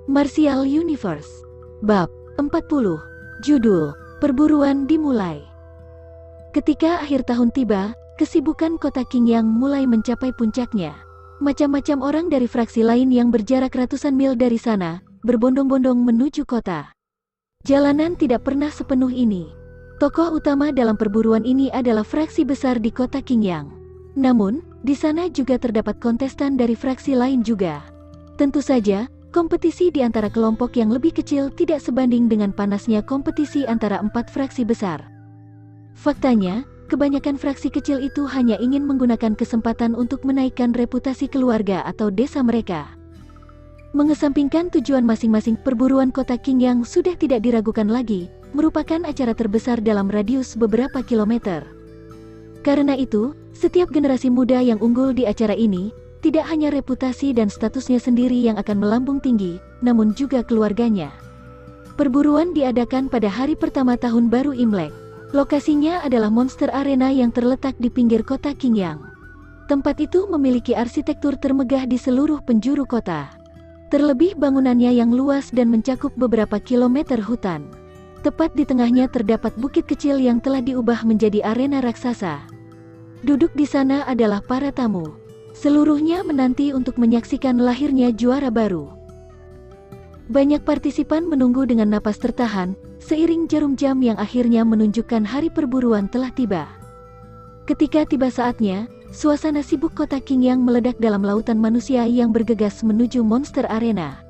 Martial Universe. Bab 40. Judul, Perburuan dimulai. Ketika akhir tahun tiba, kesibukan kota Qingyang mulai mencapai puncaknya. Macam-macam orang dari fraksi lain yang berjarak ratusan mil dari sana, berbondong-bondong menuju kota. Jalanan tidak pernah sepenuh ini. Tokoh utama dalam perburuan ini adalah fraksi besar di kota Qingyang. Namun, di sana juga terdapat kontestan dari fraksi lain juga. Tentu saja, kompetisi di antara kelompok yang lebih kecil tidak sebanding dengan panasnya kompetisi antara 4 fraksi besar. Faktanya, kebanyakan fraksi kecil itu hanya ingin menggunakan kesempatan untuk menaikkan reputasi keluarga atau desa mereka. Mengesampingkan tujuan masing-masing, perburuan kota Qingyang sudah tidak diragukan lagi, merupakan acara terbesar dalam radius beberapa kilometer. Karena itu, setiap generasi muda yang unggul di acara ini, tidak hanya reputasi dan statusnya sendiri yang akan melambung tinggi, namun juga keluarganya. Perburuan diadakan pada hari pertama tahun baru Imlek. Lokasinya adalah Monster Arena yang terletak di pinggir kota Qingyang. Tempat itu memiliki arsitektur termegah di seluruh penjuru kota. Terlebih bangunannya yang luas dan mencakup beberapa kilometer hutan. Tepat di tengahnya terdapat bukit kecil yang telah diubah menjadi arena raksasa. Duduk di sana adalah para tamu. Seluruhnya menanti untuk menyaksikan lahirnya juara baru. Banyak partisipan menunggu dengan napas tertahan, seiring jarum jam yang akhirnya menunjukkan hari perburuan telah tiba. Ketika tiba saatnya, suasana sibuk kota Qingyang meledak dalam lautan manusia yang bergegas menuju Monster Arena.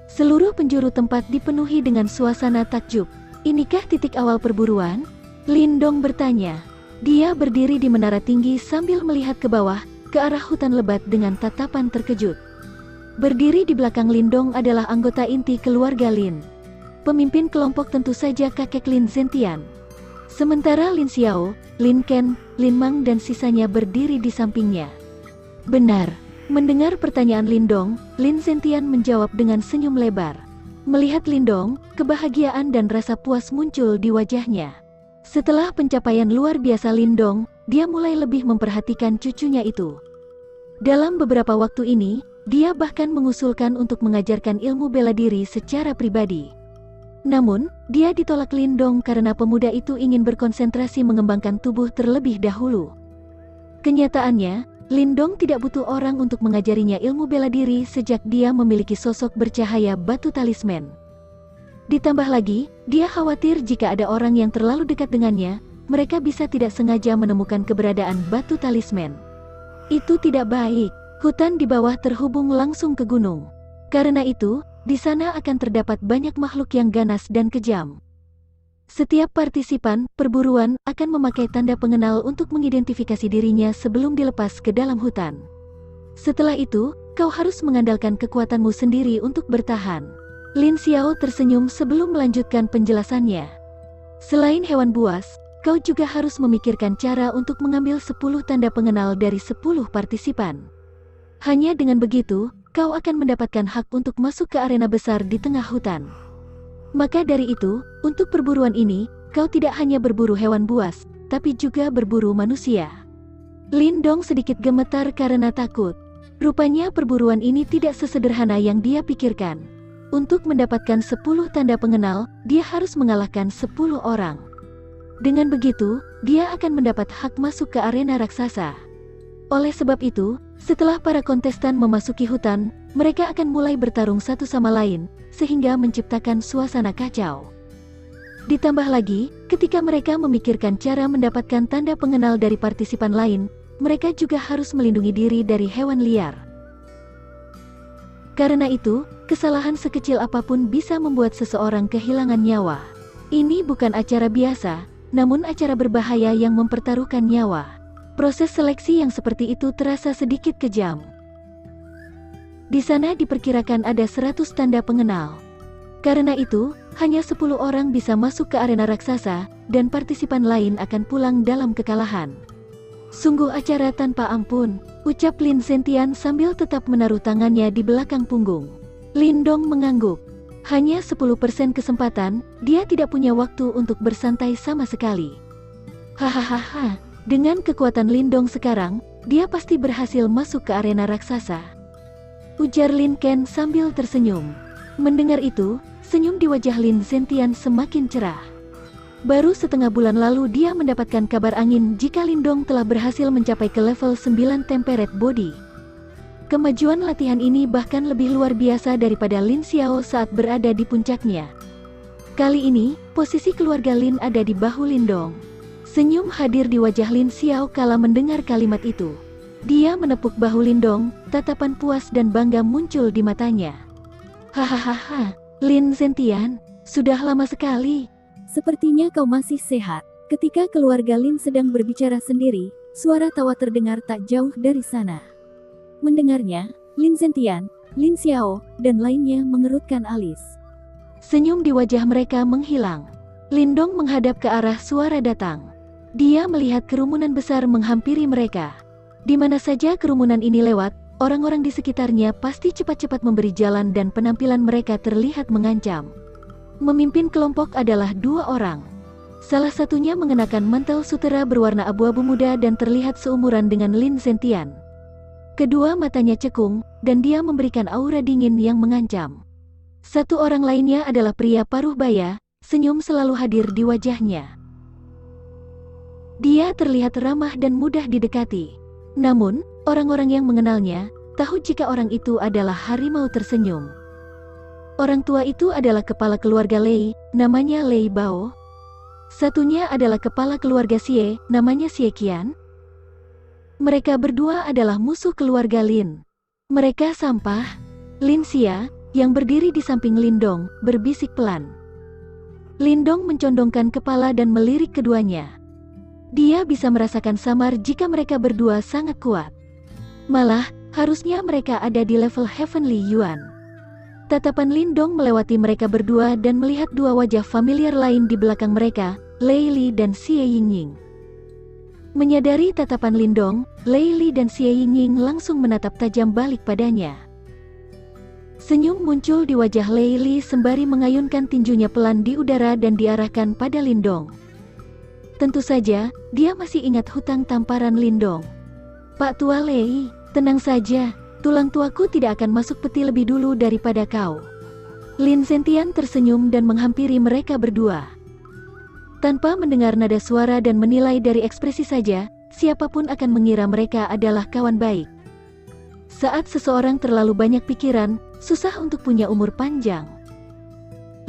Seluruh penjuru tempat dipenuhi dengan suasana takjub. Inikah titik awal perburuan? Lindong bertanya. Dia berdiri di menara tinggi sambil melihat ke bawah, ke arah hutan lebat dengan tatapan terkejut. Berdiri di belakang Lindong adalah anggota inti keluarga Lin. Pemimpin kelompok tentu saja kakek Lin Zentian. Sementara Lin Xiao, Lin Ken, Lin Mang dan sisanya berdiri di sampingnya. Benar. Mendengar pertanyaan Lindong, Lin Zentian menjawab dengan senyum lebar. Melihat Lindong, kebahagiaan dan rasa puas muncul di wajahnya. Setelah pencapaian luar biasa Lindong, dia mulai lebih memperhatikan cucunya itu. Dalam beberapa waktu ini, dia bahkan mengusulkan untuk mengajarkan ilmu bela diri secara pribadi. Namun, dia ditolak Lindong karena pemuda itu ingin berkonsentrasi mengembangkan tubuh terlebih dahulu. Kenyataannya, Lindong tidak butuh orang untuk mengajarinya ilmu bela diri sejak dia memiliki sosok bercahaya batu talisman. Ditambah lagi, dia khawatir jika ada orang yang terlalu dekat dengannya, mereka bisa tidak sengaja menemukan keberadaan batu talisman. Itu tidak baik. Hutan di bawah terhubung langsung ke gunung. Karena itu, di sana akan terdapat banyak makhluk yang ganas dan kejam. Setiap partisipan perburuan akan memakai tanda pengenal untuk mengidentifikasi dirinya sebelum dilepas ke dalam hutan. Setelah itu, kau harus mengandalkan kekuatanmu sendiri untuk bertahan. Lin Xiao tersenyum sebelum melanjutkan penjelasannya. Selain hewan buas, kau juga harus memikirkan cara untuk mengambil 10 tanda pengenal dari 10 partisipan. Hanya dengan begitu, kau akan mendapatkan hak untuk masuk ke arena besar di tengah hutan. Maka dari itu, untuk perburuan ini, kau tidak hanya berburu hewan buas, tapi juga berburu manusia. Lindong sedikit gemetar karena takut. Rupanya perburuan ini tidak sesederhana yang dia pikirkan. Untuk mendapatkan 10 tanda pengenal, dia harus mengalahkan 10 orang. Dengan begitu, dia akan mendapat hak masuk ke arena raksasa. Oleh sebab itu, setelah para kontestan memasuki hutan, mereka akan mulai bertarung satu sama lain, sehingga menciptakan suasana kacau. Ditambah lagi, ketika mereka memikirkan cara mendapatkan tanda pengenal dari partisipan lain, mereka juga harus melindungi diri dari hewan liar. Karena itu, kesalahan sekecil apapun bisa membuat seseorang kehilangan nyawa. Ini bukan acara biasa, namun acara berbahaya yang mempertaruhkan nyawa. Proses seleksi yang seperti itu terasa sedikit kejam. Di sana diperkirakan ada 100 tanda pengenal. Karena itu, hanya 10 orang bisa masuk ke arena raksasa, dan partisipan lain akan pulang dalam kekalahan. Sungguh acara tanpa ampun, ucap Lin Zentian sambil tetap menaruh tangannya di belakang punggung. Lindong mengangguk. Hanya 10% kesempatan, dia tidak punya waktu untuk bersantai sama sekali. Hahaha, dengan kekuatan Lindong sekarang, dia pasti berhasil masuk ke arena raksasa. Ujar Lin Ken sambil tersenyum. Mendengar itu, senyum di wajah Lin Zentian semakin cerah. Baru setengah bulan lalu dia mendapatkan kabar angin jika Lindong telah berhasil mencapai ke level 9 Temperate Body. Kemajuan latihan ini bahkan lebih luar biasa daripada Lin Xiao saat berada di puncaknya. Kali ini, posisi keluarga Lin ada di bahu Lindong. Senyum hadir di wajah Lin Xiao kala mendengar kalimat itu. Dia menepuk bahu Lindong, tatapan puas dan bangga muncul di matanya. Hahaha, Lin Zentian, sudah lama sekali. Sepertinya kau masih sehat. Ketika keluarga Lin sedang berbicara sendiri, suara tawa terdengar tak jauh dari sana. Mendengarnya, Lin Zentian, Lin Xiao, dan lainnya mengerutkan alis. Senyum di wajah mereka menghilang. Lindong menghadap ke arah suara datang. Dia melihat kerumunan besar menghampiri mereka. Di mana saja kerumunan ini lewat, orang-orang di sekitarnya pasti cepat-cepat memberi jalan dan penampilan mereka terlihat mengancam. Memimpin kelompok adalah dua orang. Salah satunya mengenakan mantel sutera berwarna abu-abu muda dan terlihat seumuran dengan Lin Zentian. Kedua matanya cekung, dan dia memberikan aura dingin yang mengancam. Satu orang lainnya adalah pria paruh baya, senyum selalu hadir di wajahnya. Dia terlihat ramah dan mudah didekati. Namun, orang-orang yang mengenalnya tahu jika orang itu adalah harimau tersenyum. Orang tua itu adalah kepala keluarga Lei, namanya Lei Bao. Satunya adalah kepala keluarga Xie, namanya Xie Qian. Mereka berdua adalah musuh keluarga Lin. Mereka sampah. Lin Xia, yang berdiri di samping Lindong, berbisik pelan. Lindong mencondongkan kepala dan melirik keduanya. Dia bisa merasakan samar jika mereka berdua sangat kuat. Malah, harusnya mereka ada di level Heavenly Yuan. Tatapan Lindong melewati mereka berdua dan melihat dua wajah familiar lain di belakang mereka, Lei Li dan Xie Yingying. Menyadari tatapan Lindong, Lei Li dan Xie Yingying langsung menatap tajam balik padanya. Senyum muncul di wajah Lei Li sembari mengayunkan tinjunya pelan di udara dan diarahkan pada Lindong. Tentu saja, dia masih ingat hutang tamparan Lindong. Pak Tua Lei, tenang saja, tulang tuaku tidak akan masuk peti lebih dulu daripada kau. Lin Zentian tersenyum dan menghampiri mereka berdua. Tanpa mendengar nada suara dan menilai dari ekspresi saja, siapapun akan mengira mereka adalah kawan baik. Saat seseorang terlalu banyak pikiran, susah untuk punya umur panjang.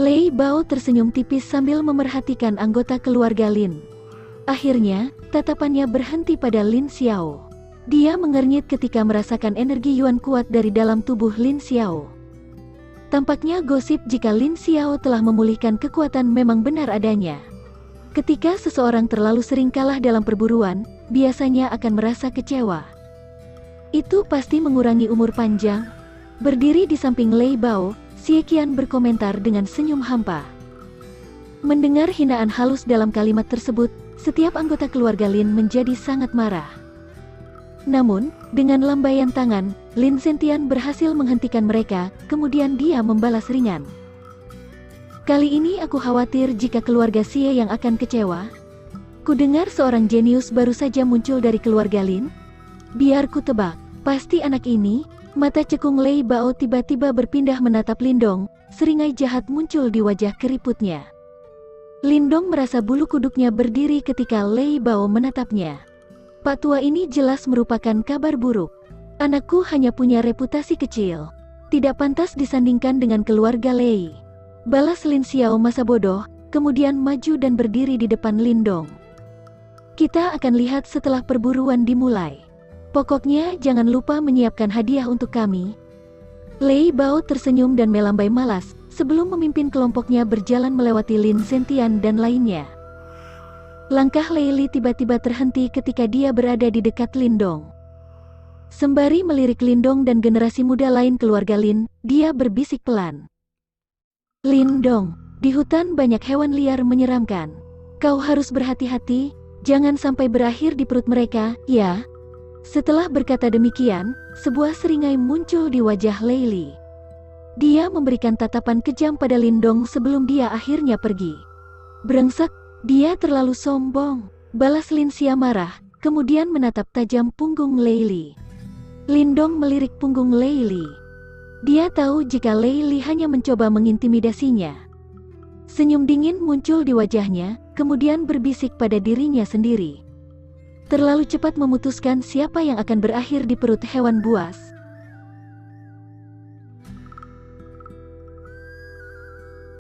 Lei Bao tersenyum tipis sambil memerhatikan anggota keluarga Lin. Akhirnya, tatapannya berhenti pada Lin Xiao. Dia mengernyit ketika merasakan energi Yuan kuat dari dalam tubuh Lin Xiao. Tampaknya gosip jika Lin Xiao telah memulihkan kekuatan memang benar adanya. Ketika seseorang terlalu sering kalah dalam perburuan, biasanya akan merasa kecewa. Itu pasti mengurangi umur panjang. Berdiri di samping Lei Bao, Xie Qian berkomentar dengan senyum hampa. Mendengar hinaan halus dalam kalimat tersebut, setiap anggota keluarga Lin menjadi sangat marah. Namun, dengan lambaian tangan, Lin Zentian berhasil menghentikan mereka, kemudian dia membalas ringan. Kali ini aku khawatir jika keluarga Xie yang akan kecewa. Kudengar seorang jenius baru saja muncul dari keluarga Lin. Biar ku tebak, pasti anak ini. Mata cekung Lei Bao tiba-tiba berpindah menatap Lindong, seringai jahat muncul di wajah keriputnya. Lindong merasa bulu kuduknya berdiri ketika Lei Bao menatapnya. Pak tua ini jelas merupakan kabar buruk. Anakku hanya punya reputasi kecil. Tidak pantas disandingkan dengan keluarga Lei. Balas Lin Xiao masa bodoh, kemudian maju dan berdiri di depan Lindong. Kita akan lihat setelah perburuan dimulai. Pokoknya jangan lupa menyiapkan hadiah untuk kami. Lei Bao tersenyum dan melambai malas, sebelum memimpin kelompoknya berjalan melewati Lin Zentian dan lainnya. Langkah Lei Li tiba-tiba terhenti ketika dia berada di dekat Lindong. Sembari melirik Lindong dan generasi muda lain keluarga Lin, dia berbisik pelan. Lindong, di hutan banyak hewan liar menyeramkan. Kau harus berhati-hati, jangan sampai berakhir di perut mereka, ya. Setelah berkata demikian, sebuah seringai muncul di wajah Lei Li. Dia memberikan tatapan kejam pada Lindong sebelum dia akhirnya pergi. Brengsek, dia terlalu sombong, balas Lin Xia marah, kemudian menatap tajam punggung Lei Li. Lindong melirik punggung Lei Li. Dia tahu jika Lei Li hanya mencoba mengintimidasinya. Senyum dingin muncul di wajahnya, kemudian berbisik pada dirinya sendiri. Terlalu cepat memutuskan siapa yang akan berakhir di perut hewan buas.